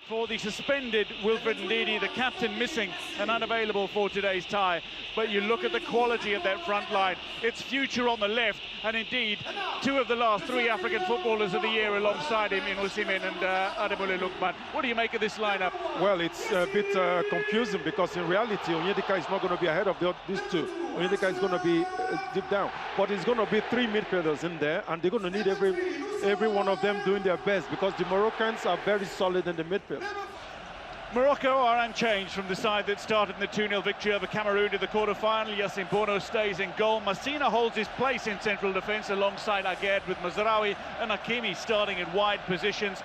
For the suspended Wilfred Ndidi, the captain missing and unavailable for today's tie. But you look at the quality of that front line. It's Future on the left, and indeed, two of the last three African footballers of the year alongside him in Osimhen and Ademola Lookman. What do you make of this lineup? Well, it's a bit confusing because in reality, Onyedika is not going to be ahead of these two. Onyedika is going to be deep down, but it's going to be three midfielders in there, and they're going to need every one of them doing their best because the Moroccans are very solid in the midfield. Morocco are unchanged from the side that started in the 2-0 victory over Cameroon in the quarter-final. Yacine Bono stays in goal. Massina holds his place in central defence alongside Aguerd, with Mazraoui and Hakimi starting in wide positions.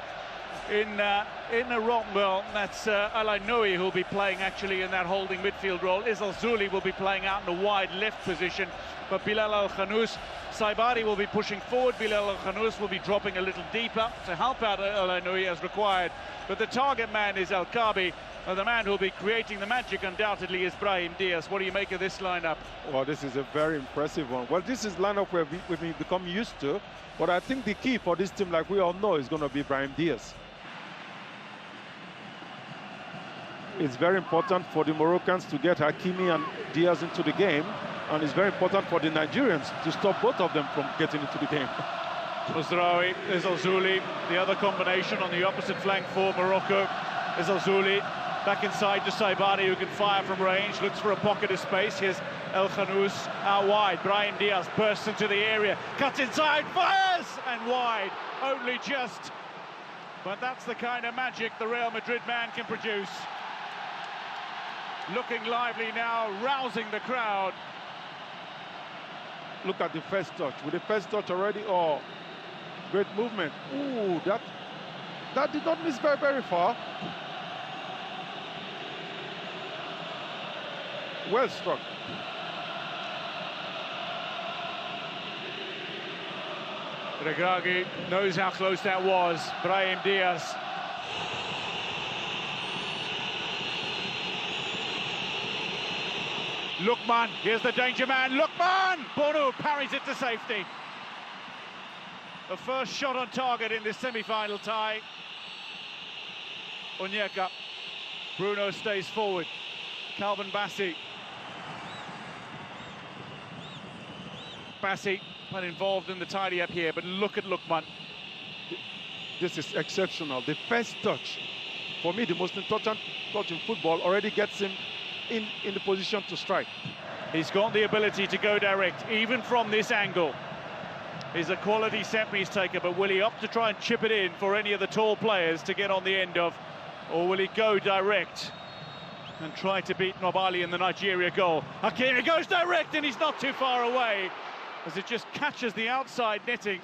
In the wrong, well, that's Alai Nouri who'll be playing actually in that holding midfield role. Isal Zuli will be playing out in a wide left position, but Bilal Al-Khanous, Saibari will be pushing forward. Bilal Al-Khanous will be dropping a little deeper to help out Alai Nouri as required. But the target man is El Kabi, and the man who'll be creating the magic undoubtedly is Brahim Diaz. What do you make of this lineup? Well, this is a very impressive one. Well, this is lineup where we've become used to, but I think the key for this team, like we all know, is going to be Brahim Diaz. It's very important for the Moroccans to get Hakimi and Diaz into the game, and it's very important for the Nigerians to stop both of them from getting into the game. Mazraoui, Isal Zuli, the other combination on the opposite flank for Morocco. Isal Zuli back inside to Saibari, who can fire from range, looks for a pocket of space. Here's El Khanous out wide. Brahim Diaz bursts into the area, cuts inside, fires, and wide, only just. But that's the kind of magic the Real Madrid man can produce. Looking lively now, rousing the crowd. Look at the first touch. With the first touch already, oh, great movement. Ooh, that did not miss very, very far. Well struck. Regragui knows how close that was. Brahim Diaz. Lookman, here's the danger man, Lookman! Bono parries it to safety. The first shot on target in this semi-final tie. Onyeka. Bruno stays forward. Calvin Bassey. Bassey not involved in the tidy-up here, but look at Lookman. This is exceptional. The first touch, for me, the most important touch in football, already gets him in the position to strike. He's got the ability to go direct, even from this angle. He's a quality set-piece taker, but will he opt to try and chip it in for any of the tall players to get on the end of, or will he go direct and try to beat Nobali in the Nigeria goal? Hakimi goes direct, and he's not too far away, as it just catches the outside netting.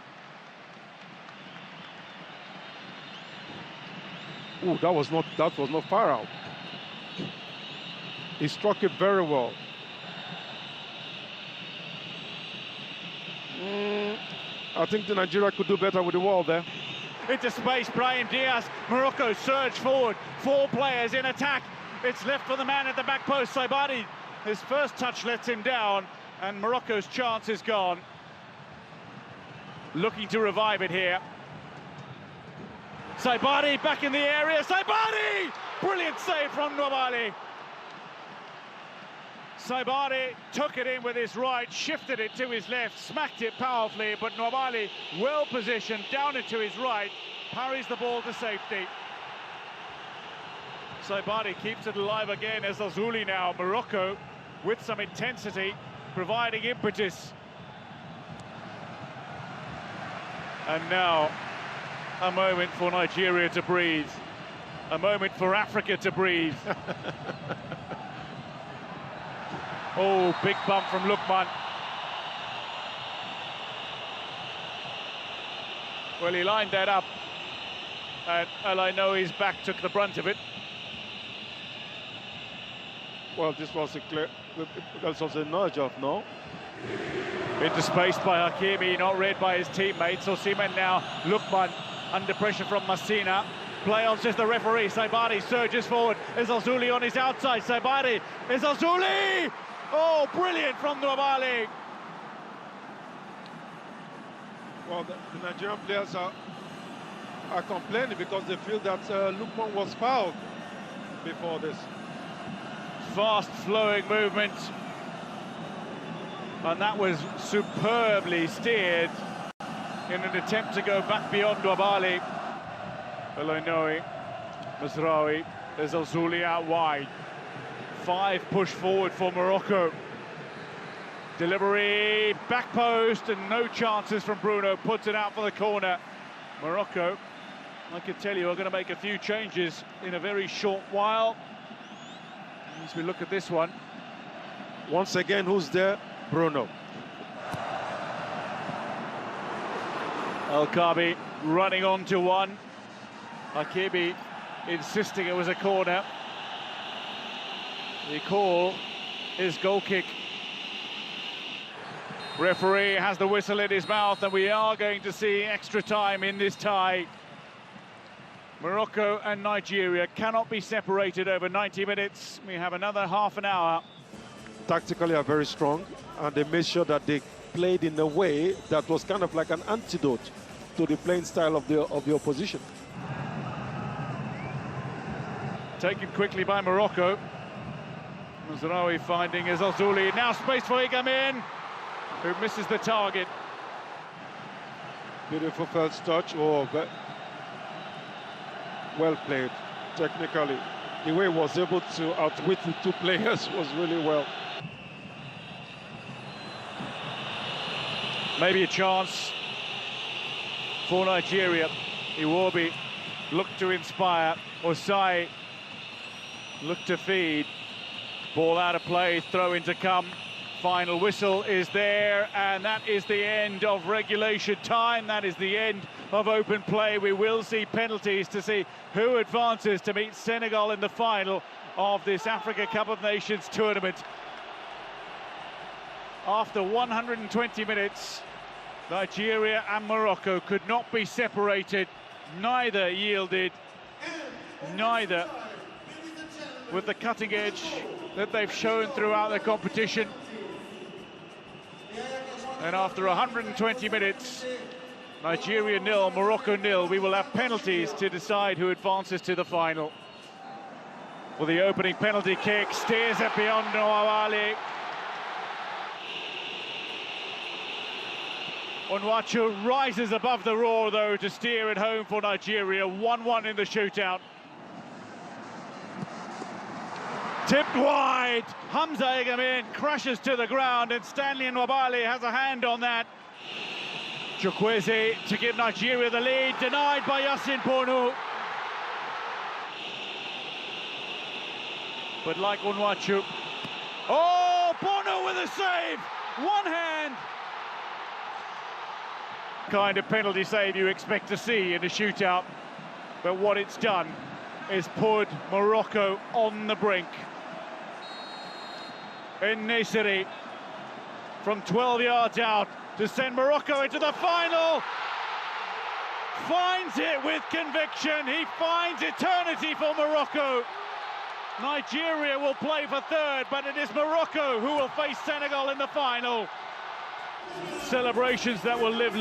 Ooh, that was not far out. He struck it very well. I think the Nigeria could do better with the wall there. Into space, Brahim Diaz. Morocco surge forward. Four players in attack. It's left for the man at the back post, Saibari. His first touch lets him down, and Morocco's chance is gone. Looking to revive it here. Saibari back in the area. Saibari! Brilliant save from Nobali. Saibari took it in with his right, shifted it to his left, smacked it powerfully, but Nobali, well positioned, down it to his right, parries the ball to safety. Saibari keeps it alive again as Azuli now. Morocco with some intensity, providing impetus. And now, a moment for Nigeria to breathe. A moment for Africa to breathe. Oh, big bump from Lookman. Well, he lined that up, and Alai Noui's back took the brunt of it. Well, this was a nudge off, no? Into space by Hakimi, not read by his teammates. Osimhen now, Lookman under pressure from Massina. Play on, says the referee. Saibari surges forward. Isal Zuli on his outside. Saibari, Isal Zuli! Oh, brilliant from Nobali. Well, the Nigerian players are are complaining because they feel that Lookman was fouled before this. Fast-flowing movement. And that was superbly steered in an attempt to go back beyond Wabali. Eloinoe, Mazraoui, there's Al-Zuli out wide. 5 push forward for Morocco. Delivery, back post, and no chances from Bruno. Puts it out for the corner. Morocco, I can tell you, are going to make a few changes in a very short while. As we look at this one. Once again, who's there? Bruno. El-Kaabi running on to one. HAKIMI insisting it was a corner. The call is goal kick. Referee has the whistle in his mouth, and we are going to see extra time in this tie. Morocco and Nigeria cannot be separated over 90 minutes. We have another half an hour. Tactically are very strong, and they made sure that they played in a way that was kind of like an antidote to the playing style of the opposition. Taken quickly by Morocco. Mazraoui finding is Al-Zuli. Now space for Igamin, who misses the target. Beautiful first touch. Oh, well played technically. The way he was able to outwit the 2 players was really well. Maybe a chance for Nigeria. Iwobi looked to inspire. Osai looked to feed. Ball out of play, throw in to come. Final whistle is there, and that is the end of regulation time. That is the end of open play. We will see penalties to see who advances to meet Senegal in the final of this Africa Cup of Nations tournament. After 120 minutes, Nigeria and Morocco could not be separated. Neither yielded, neither with the cutting edge that they've shown throughout the competition. And after 120 minutes, Nigeria 0, Morocco 0, we will have penalties to decide who advances to the final. Well, the opening penalty kick steers it beyond Wabali. Onwachu rises above the roar, though, to steer it home for Nigeria. 1-1 in the shootout. Tipped wide. Hamza Igamin crashes to the ground, and Stanley Nwabali has a hand on that. Chukwueze to give Nigeria the lead, denied by Yasin Bono. But like Onwachu, oh, Bono with a save, one hand. Kind of penalty save you expect to see in a shootout, but what it's done is put Morocco on the brink. En-Nesyri from 12 yards out to send Morocco into the final. Finds it with conviction. He finds eternity for Morocco. Nigeria will play for third, but it is Morocco who will face Senegal in the final. Celebrations that will live